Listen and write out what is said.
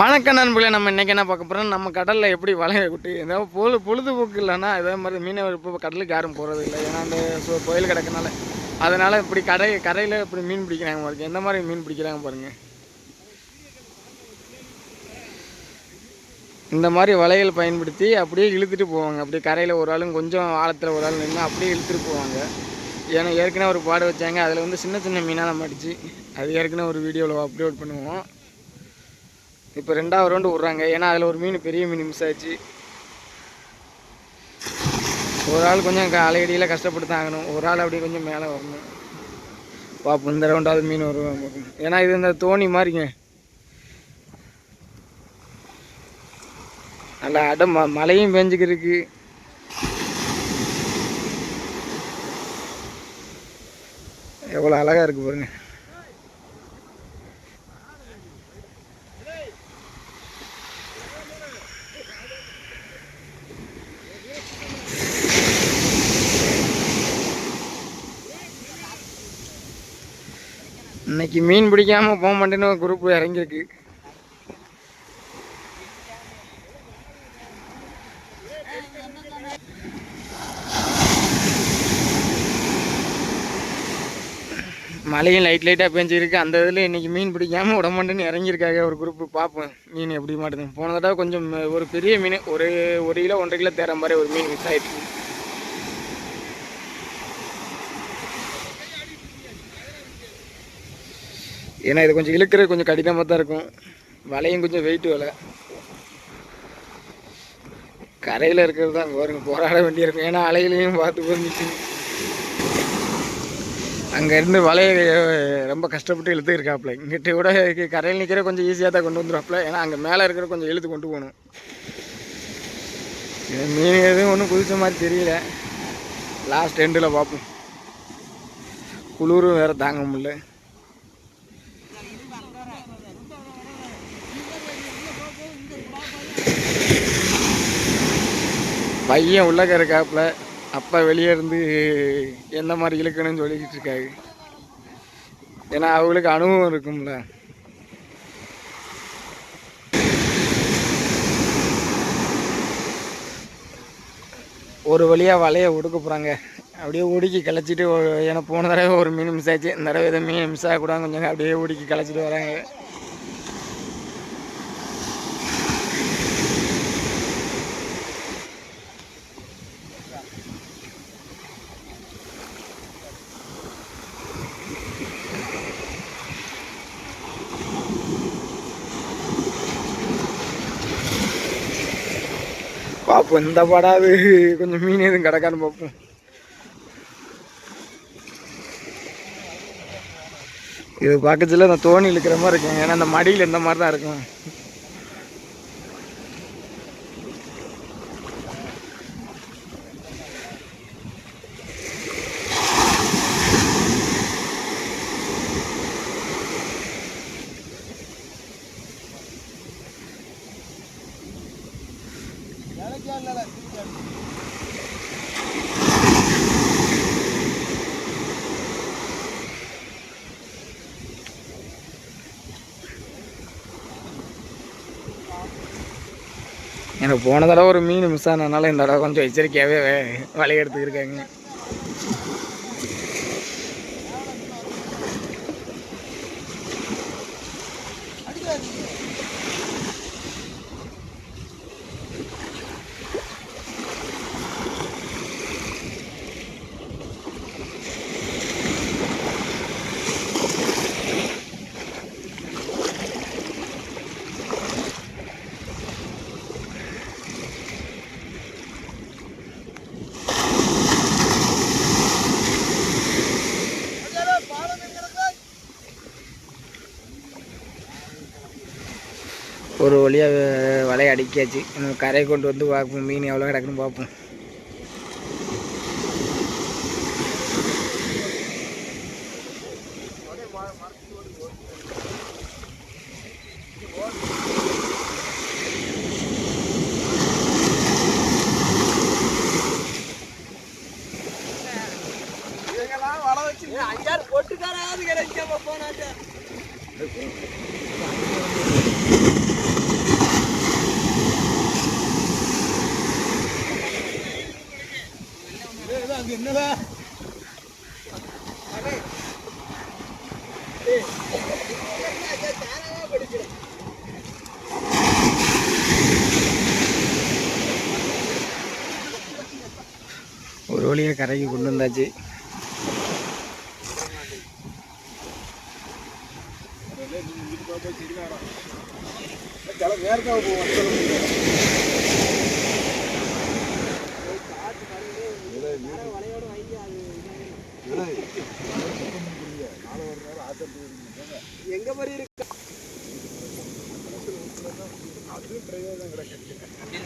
வணக்கம் நண்பர்களே, நம்ம இன்றைக்கி என்ன பார்க்க போகிறோம், நம்ம கடலில் எப்படி வலையை குட்டி ஏதாவது பொழுதுபோக்கு இல்லைன்னா இதே மாதிரி மீனவர் இப்போ கடலுக்கு யாரும் போகிறது இல்லை. ஏன்னா அந்த கோயில் கிடக்கனால அதனால் இப்படி கரையில் இப்படி மீன் பிடிக்கிறாங்க பாருங்க. எந்த மாதிரி மீன் பிடிக்கிறாங்க பாருங்கள். இந்த மாதிரி வலைகள் பயன்படுத்தி அப்படியே இழுத்துட்டு போவாங்க. அப்படியே கரையில் ஒரு ஆளும் கொஞ்சம் ஆழத்தில் ஒரு ஆள் நின்று அப்படியே இழுத்துட்டு போவாங்க. ஏன்னா ஏற்கனவே ஒரு பாடு வச்சாங்க, அதில் வந்து சின்ன சின்ன மீனாக தான் மாட்டிச்சு. அது ஏற்கனவே ஒரு வீடியோவில் அப்லோட் பண்ணுவோம். இப்போ 2வது ரவுண்டு விட்றாங்க. ஏன்னா அதில் ஒரு மீன் பெரிய மீன் மிஸ் ஆச்சு. ஒரு ஆள் கொஞ்சம் அலையடியில் கஷ்டப்பட்டு தான் ஆகணும், ஒரு ஆள் அப்படியே கொஞ்சம் மேலே வரணும். பார்ப்போம் இந்த ரவுண்டாவது மீன் வருவாங்க. ஏன்னா இது இந்த தோணி மாதிரிங்க, நல்லா மழையும் பெஞ்சுக்கிருக்கு. எவ்வளோ அழகாக இருக்குது பாருங்க. இன்னைக்கு மீன் பிடிக்காமல் போக மாட்டேன்னு ஒரு குரூப் இறங்கியிருக்கு. மழையும் லைட்டாக பெஞ்சிருக்கு. அந்த இதில் இன்றைக்கி மீன் பிடிக்காமல் விட மாட்டேன்னு இறங்கியிருக்காங்க ஒரு குரூப்பு. பார்ப்போம் மீன் எப்படி மாட்டுதுங்க. போன தடவை கொஞ்சம் ஒரு பெரிய மீன் ஒரு கிலோ 1.5 கிலோ தேர மாதிரி ஒரு மீன் மிஸ் ஆகிடுச்சு. ஏன்னா இது கொஞ்சம் இழுக்கிறது கொஞ்சம் கடினமாக தான் இருக்கும். வலையும் கொஞ்சம் வெயிட்டு வலை. கரையில் இருக்கிறது தான் பாருங்க போராட வேண்டியிருக்கும். ஏன்னா அலைகளையும் பார்த்து வந்துச்சு. அங்கேருந்து வலையை ரொம்ப கஷ்டப்பட்டு இழுத்து இருக்காப்புல. இங்கிட்ட கூட கரையில் நிற்கிற கொஞ்சம் ஈஸியாக தான் கொண்டு வந்துடுவாப்புல. ஏன்னா அங்கே மேலே இருக்கிற கொஞ்சம் இழுத்து கொண்டு போகணும். மீன் எதுவும் ஒன்றும் புதுச மாதிரி தெரியல. லாஸ்ட் எண்டில் பார்ப்போம். குளிரும் வேறு தாங்க முடியல. பையன் உள்ளக்க இருக்காப்புல. அப்பா வெளியே இருந்து எந்த மாதிரி இழுக்கணும்னு சொல்லிக்கிட்டு இருக்காரு. ஏன்னா அவங்களுக்கு அனுபவம் இருக்கும்ல. ஒரு வழியாக வலையை ஒடுக்க போகிறாங்க. அப்படியே ஒடுக்கி கிளச்சிட்டு, ஏன்னா போன தடவை ஒரு மீன் மிஸ் ஆச்சு. இந்த தடவை எதுவும் மீன் மிஸ் ஆகக்கூடாது, கொஞ்சம் அப்படியே ஒடுக்கி கிளச்சிட்டு வராங்க. பார்ப்போம் இந்த படாது கொஞ்சம் மீன் எதுவும் கிடக்கான்னு பார்ப்போம். இது பக்கத்தில் அந்த தோணி இழுக்கிற மாதிரி இருக்கும். ஏன்னா அந்த மடியில் இந்த மாதிரி தான் இருக்கும். எனக்கு போன தடவை ஒரு மீன் மிஸ் ஆனதுனால இந்த தடவை கொஞ்சம் எச்சரிக்கையாகவே வலையை எடுத்துக்கிருக்காங்க. ஒரு வழியாக வலையை அடிக்காச்சு. நம்ம கரை கொண்டு வந்து பார்ப்போம் மீன் எவ்வளோ கிடக்குன்னு பார்ப்போம். போட்டுக்காராது கிடைக்காம போனாச்சு. ஒரு வழியாக கரைக்கு கொண்டு வந்தாச்சு. எங்க மாதிரி இருக்கு அது பிரயோஜனம் கிடைக்கிறது.